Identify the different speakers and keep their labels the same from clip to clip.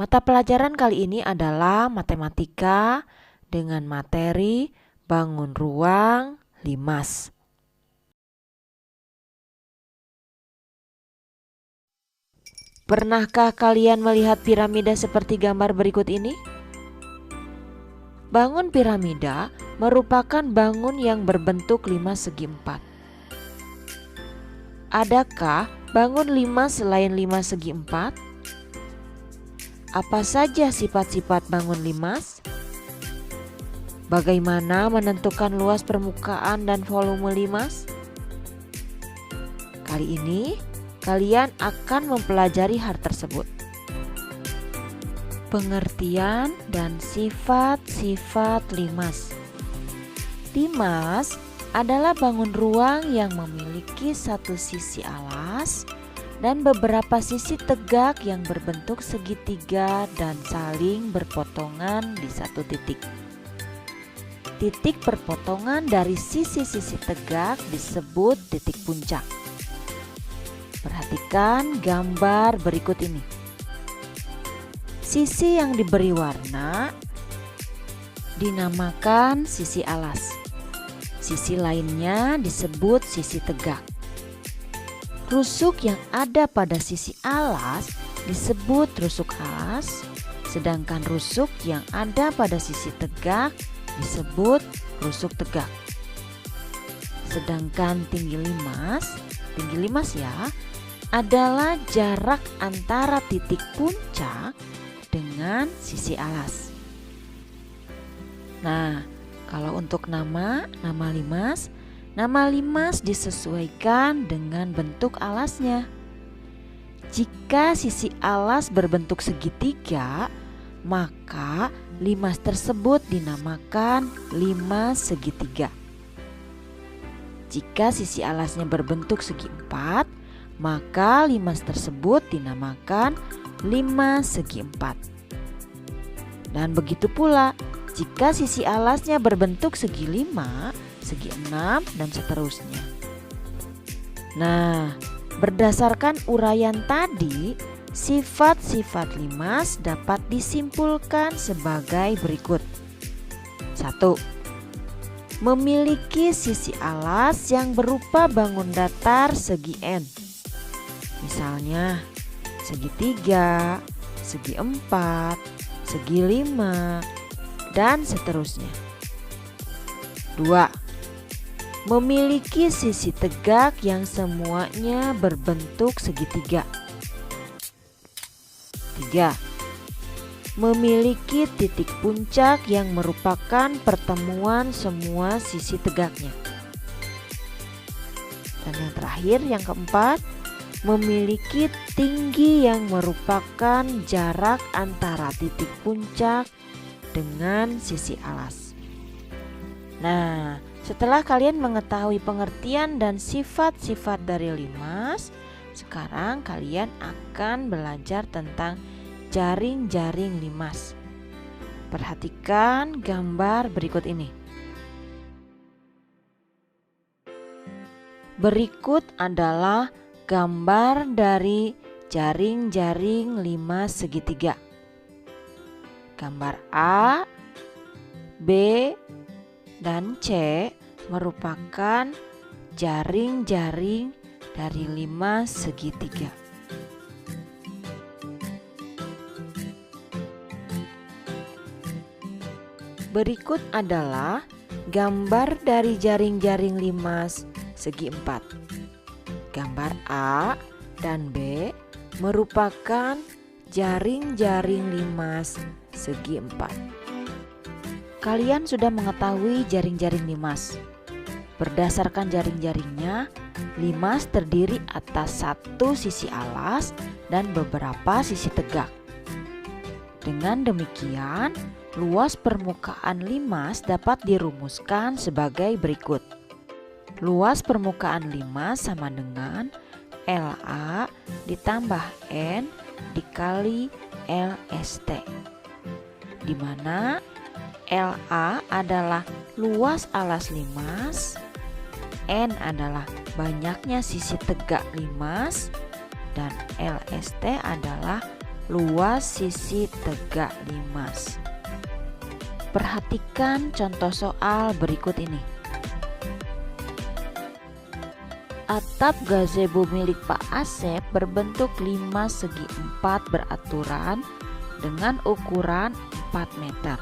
Speaker 1: Mata pelajaran kali ini adalah matematika dengan materi bangun ruang limas. Pernahkah kalian melihat piramida seperti gambar berikut ini? Bangun piramida merupakan bangun yang berbentuk 5 segi 4. Adakah bangun 5 selain 5 segi 4? Apa saja sifat-sifat bangun limas? Bagaimana menentukan luas permukaan dan volume limas? Kali ini kalian akan mempelajari hal tersebut. Pengertian dan sifat-sifat limas. Limas adalah bangun ruang yang memiliki satu sisi alas dan beberapa sisi tegak yang berbentuk segitiga dan saling berpotongan di satu titik. Titik perpotongan dari sisi-sisi tegak disebut titik puncak. Perhatikan gambar berikut ini. Sisi yang diberi warna dinamakan sisi alas. Sisi lainnya disebut sisi tegak. Rusuk yang ada pada sisi alas disebut rusuk alas, sedangkan rusuk yang ada pada sisi tegak disebut rusuk tegak. Sedangkan tinggi limas ya, adalah jarak antara titik puncak dengan sisi alas. Nah, kalau untuk nama limas disesuaikan dengan bentuk alasnya. Jika sisi alas berbentuk segitiga, maka limas tersebut dinamakan limas segitiga. Jika sisi alasnya berbentuk segi 4, maka limas tersebut dinamakan limas segi 4. Dan begitu pula, jika sisi alasnya berbentuk segi 5, segi 6, dan seterusnya. Nah, berdasarkan uraian tadi, sifat-sifat limas dapat disimpulkan sebagai berikut. 1. Memiliki sisi alas yang berupa bangun datar segi N. Misalnya, segi 3, segi 4, segi 5, dan seterusnya. 2. Memiliki sisi tegak yang semuanya berbentuk segitiga. 3. Memiliki titik puncak yang merupakan pertemuan semua sisi tegaknya. Dan yang terakhir, yang keempat, memiliki tinggi yang merupakan jarak antara titik puncak dengan sisi alas. Nah, setelah kalian mengetahui pengertian dan sifat-sifat dari limas, sekarang kalian akan belajar tentang jaring-jaring limas. Perhatikan gambar berikut ini. Berikut adalah gambar dari jaring-jaring limas segitiga. Gambar A, B, dan C merupakan jaring-jaring dari limas segitiga. Berikut adalah gambar dari jaring-jaring limas segi 4. Gambar A dan B merupakan jaring-jaring limas segi 4. Kalian sudah mengetahui jaring-jaring limas. Berdasarkan jaring-jaringnya, limas terdiri atas satu sisi alas dan beberapa sisi tegak. Dengan demikian, luas permukaan limas dapat dirumuskan sebagai berikut. Luas permukaan limas sama dengan LA ditambah N dikali LST, di mana LA adalah luas alas limas, N adalah banyaknya sisi tegak limas, dan LST adalah luas sisi tegak limas. Perhatikan contoh soal berikut ini. Atap gazebo milik Pak Asep berbentuk 5 segi 4 beraturan dengan ukuran 4 meter.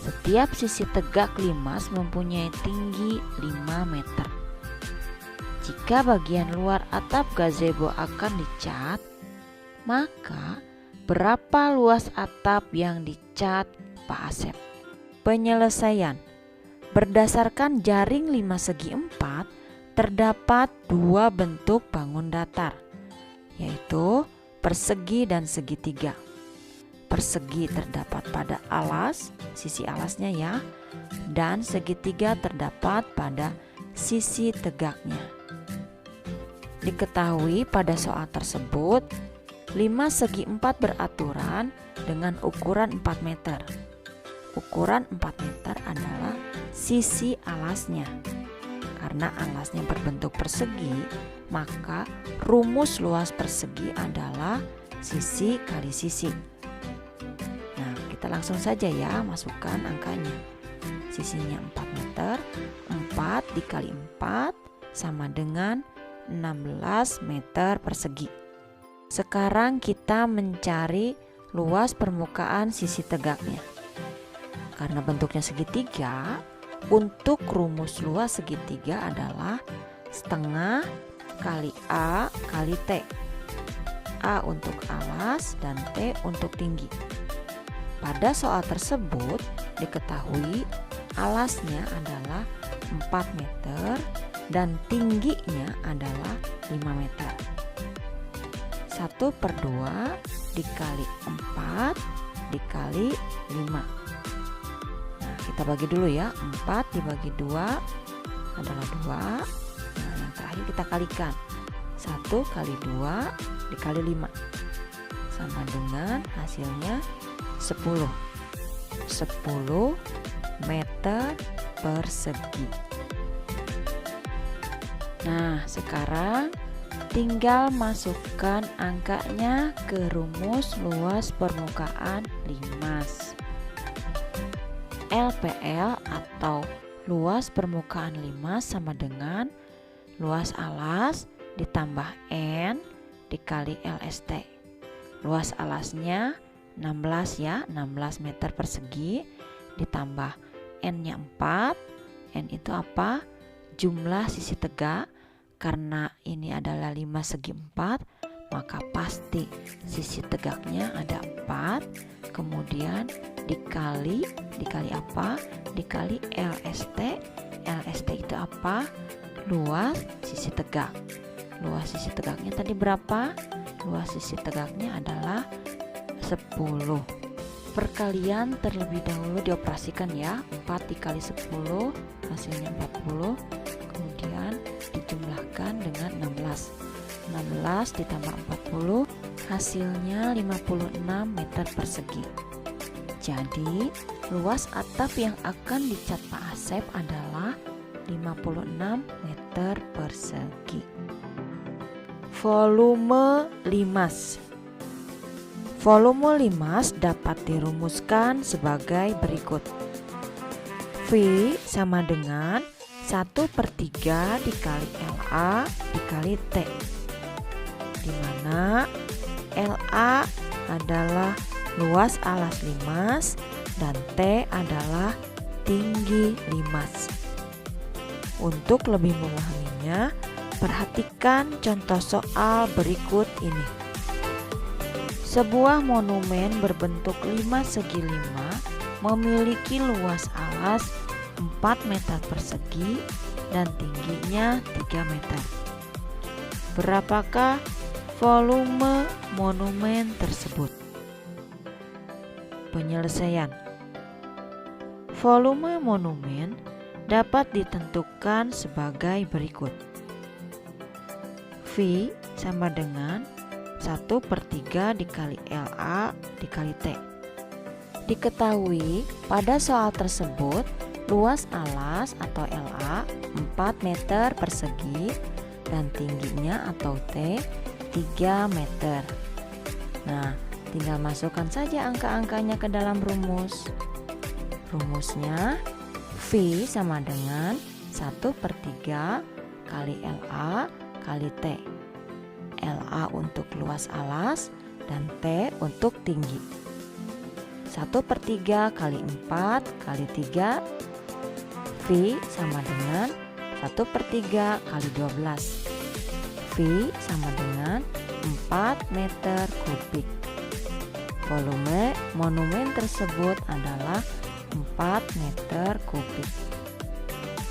Speaker 1: Setiap sisi tegak limas mempunyai tinggi 5 meter. Jika bagian luar atap gazebo akan dicat, maka berapa luas atap yang dicat Pak Asep? Penyelesaian. Berdasarkan jaring 5 segi 4, terdapat 2 bentuk bangun datar, yaitu persegi dan segitiga. Persegi terdapat pada alas, sisi alasnya ya, dan segitiga terdapat pada sisi tegaknya. Diketahui pada soal tersebut 5 segi 4 beraturan dengan ukuran 4 meter. Ukuran 4 meter adalah sisi alasnya. Karena alasnya berbentuk persegi, maka rumus luas persegi adalah sisi kali sisi. Nah, kita langsung saja ya masukkan angkanya. Sisinya 4 meter, 4 dikali 4 sama dengan 16 meter persegi. Sekarang kita mencari luas permukaan sisi tegaknya. Karena bentuknya segitiga, untuk rumus luas segitiga adalah setengah kali A kali T. A untuk alas dan T untuk tinggi. Pada soal tersebut diketahui alasnya adalah 4 meter dan tingginya adalah 5 meter. 1/2 dikali 4 dikali 5. Kita bagi dulu ya, 4 dibagi 2 adalah 2. Nah, yang terakhir kita kalikan. 1 kali 2 dikali 5 sama dengan hasilnya 10. 10 meter persegi. Nah, sekarang tinggal masukkan angkanya ke rumus luas permukaan limas. LPL atau luas permukaan limas sama dengan luas alas ditambah N dikali LST. Luas alasnya 16 ya, 16 meter persegi ditambah N-nya 4. N itu apa? Jumlah sisi tegak. Karena ini adalah 5 segi 4, maka pasti sisi tegaknya ada 4. Kemudian dikali apa? Dikali LST. LST itu apa? Luas sisi tegak. Luas sisi tegaknya tadi berapa? Luas sisi tegaknya adalah 10. Perkalian terlebih dahulu dioperasikan ya. 4 dikali 10 hasilnya 40. Kemudian dijumlahkan dengan 16. 16 ditambah 40 hasilnya 56 meter persegi. Jadi luas atap yang akan dicat Pak Asep adalah 56 meter persegi. Volume limas. Volume limas dapat dirumuskan sebagai berikut. V sama dengan 1/3 dikali LA dikali T, di mana LA adalah luas alas limas dan T adalah tinggi limas. Untuk lebih memahaminya, perhatikan contoh soal berikut ini. Sebuah monumen berbentuk 5 segi 5 memiliki luas alas 4 meter persegi dan tingginya 3 meter. Berapakah volume monumen tersebut? Penyelesaian. Volume monumen dapat ditentukan sebagai berikut. V sama dengan 1/3 dikali LA dikali T. Diketahui pada soal tersebut luas alas atau LA 4 meter persegi dan tingginya atau T 3 meter. Nah, Tinggal masukkan saja angka-angkanya ke dalam rumus. Rumusnya V sama dengan 1/3 kali LA kali T. LA untuk luas alas dan T untuk tinggi. 1/3 kali 4 kali 3 V sama dengan 1/3 kali 12. V sama dengan 4 meter kubik. Volume monumen tersebut adalah 4 meter kubik.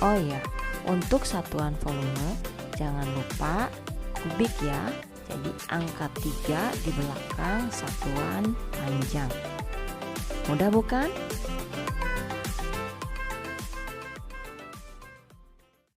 Speaker 1: Oh ya, untuk satuan volume jangan lupa kubik ya. Jadi angka 3 di belakang satuan panjang. Mudah bukan?